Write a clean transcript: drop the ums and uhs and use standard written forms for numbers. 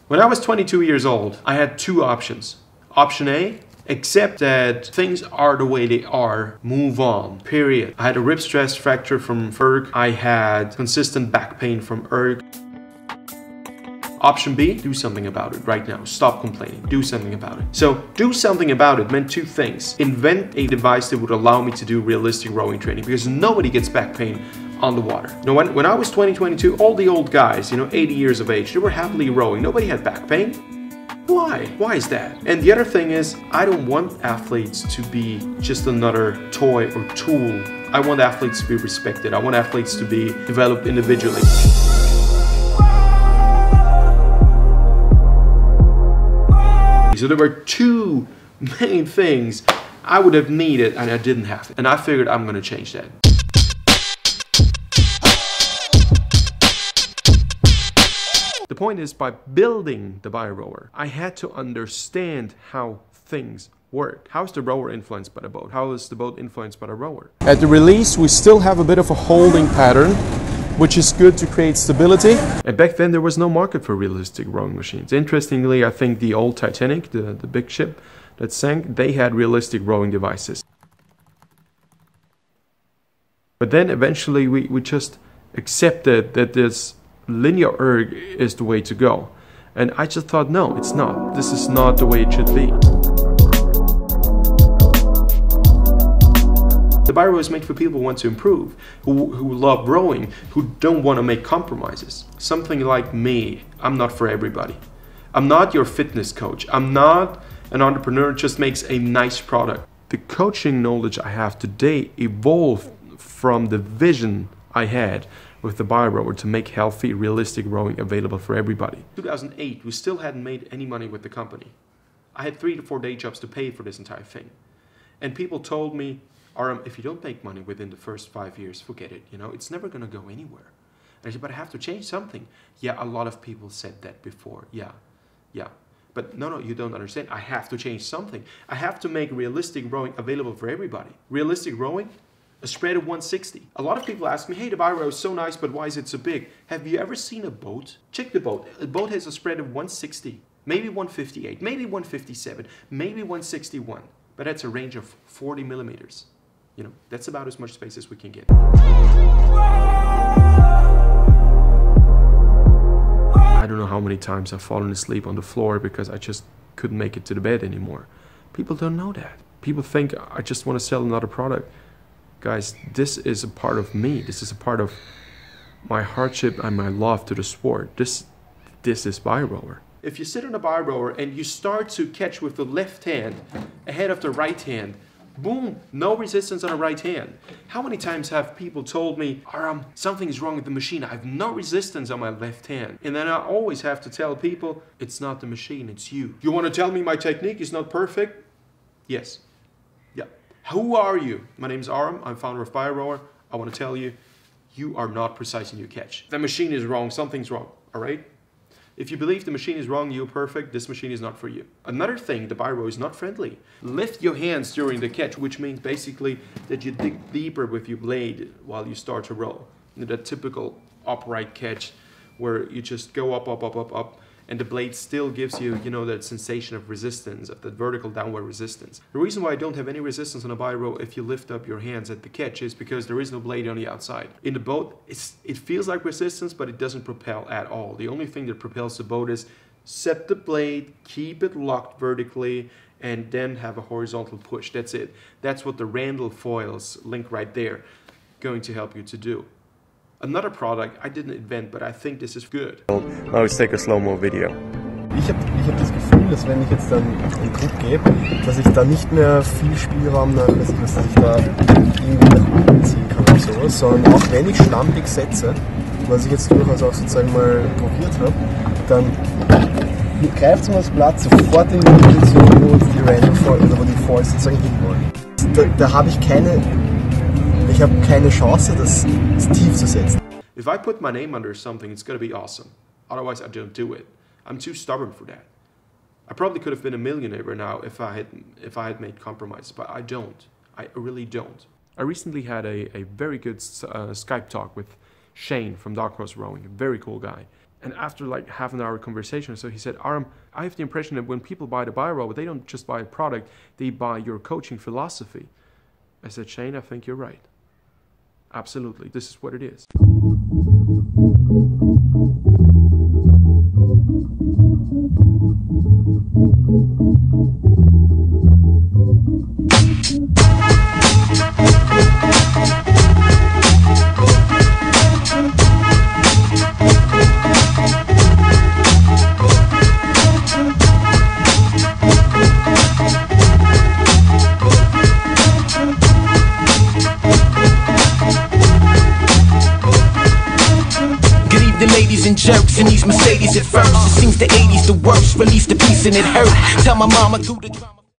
When I was 22 years old, I had two options. Option A, accept that things are the way they are, move on, period. I had a rib stress fracture from erg. I had consistent back pain from erg. Option B, do something about it right now. Stop complaining, do something about it. So do something about it meant two things. Invent a device that would allow me to do realistic rowing training, because nobody gets back pain on the water. Now, when I was 22, all the old guys, 80 years of age, they were happily rowing. Nobody had back pain. Why? Why is that? And the other thing is, I don't want athletes to be just another toy or tool. I want athletes to be respected. I want athletes to be developed individually. So there were two main things I would have needed and I didn't have it. And I figured I'm gonna change that. The point is, by building the Biorower, I had to understand how things work. How is the rower influenced by the boat? How is the boat influenced by the rower? At the release, we still have a bit of a holding pattern, which is good to create stability. And back then there was no market for realistic rowing machines. Interestingly, I think the old Titanic, the big ship that sank, they had realistic rowing devices. But then eventually we just accepted that this linear erg is the way to go. And I just thought, no, it's not. This is not the way it should be. The Biorower is made for people who want to improve, who love rowing, who don't want to make compromises. Something like me, I'm not for everybody. I'm not your fitness coach. I'm not an entrepreneur who just makes a nice product. The coaching knowledge I have today evolved from the vision I had with the Biorower to make healthy, realistic rowing available for everybody. In 2008, we still hadn't made any money with the company. I had 3 to 4 day jobs to pay for this entire thing. And people told me, Aram, if you don't make money within the first 5 years, forget it. It's never going to go anywhere. And I said, but I have to change something. Yeah, a lot of people said that before. Yeah. But no, you don't understand. I have to change something. I have to make realistic rowing available for everybody. Realistic rowing, a spread of 160. A lot of people ask me, hey, the Biorower is so nice, but why is it so big? Have you ever seen a boat? Check the boat. A boat has a spread of 160, maybe 158, maybe 157, maybe 161. But that's a range of 40 millimeters. That's about as much space as we can get. I don't know how many times I've fallen asleep on the floor because I just couldn't make it to the bed anymore. People don't know that. People think I just want to sell another product. Guys, this is a part of me. This is a part of my hardship and my love to the sport. This is Biorower. If you sit on a Biorower and you start to catch with the left hand ahead of the right hand, boom, no resistance on the right hand. How many times have people told me, Aram, something's wrong with the machine. I have no resistance on my left hand. And then I always have to tell people, it's not the machine, it's you. You want to tell me my technique is not perfect? Yes. Yeah. Who are you? My name is Aram. I'm founder of Biorower. I want to tell you, you are not precise in your catch. The machine is wrong. Something's wrong. All right? If you believe the machine is wrong, you're perfect, this machine is not for you. Another thing, the Biorower is not friendly. Lift your hands during the catch, which means basically that you dig deeper with your blade while you start to row. That typical upright catch where you just go up, up, up, up, up, and the blade still gives you, that sensation of resistance, of that vertical downward resistance. The reason why I don't have any resistance on a Biorower if you lift up your hands at the catch is because there is no blade on the outside. In the boat, it feels like resistance, but it doesn't propel at all. The only thing that propels the boat is set the blade, keep it locked vertically, and then have a horizontal push. That's it. That's what the Randall foils, link right there, going to help you to do. Another product I didn't invent, but I think this is good. Now let's take a slow-mo video. Ich hab das Gefühl, dass wenn ich jetzt dann in Druck gebe, dass ich da nicht mehr viel Spielraum, dass ich da irgendwie nach unten ziehen kann oder sowas, sondern auch wenn ich schlampig setze, was ich jetzt durchaus auch sozusagen mal probiert habe, dann greift es mir das Blatt sofort in die Position, wo die Random Fall oder wo die Falls sozusagen hinwollen. Da habe ich keine Chance, das tief zu setzen. If I put my name under something, it's going to be awesome. Otherwise, I don't do it. I'm too stubborn for that. I probably could have been a millionaire right now if I had made compromises, but I don't. I really don't. I recently had a very good Skype talk with Shane from Dark Horse Rowing, a very cool guy. And after like half an hour conversation, so he said, Aram, I have the impression that when people buy the Biorower, they don't just buy a product, they buy your coaching philosophy. I said, Shane, I think you're right. Absolutely, this is what it is. Ladies and jerks in these Mercedes at first. It seems the 80s the worst. Release the piece and it hurt. Tell my mama through the drama.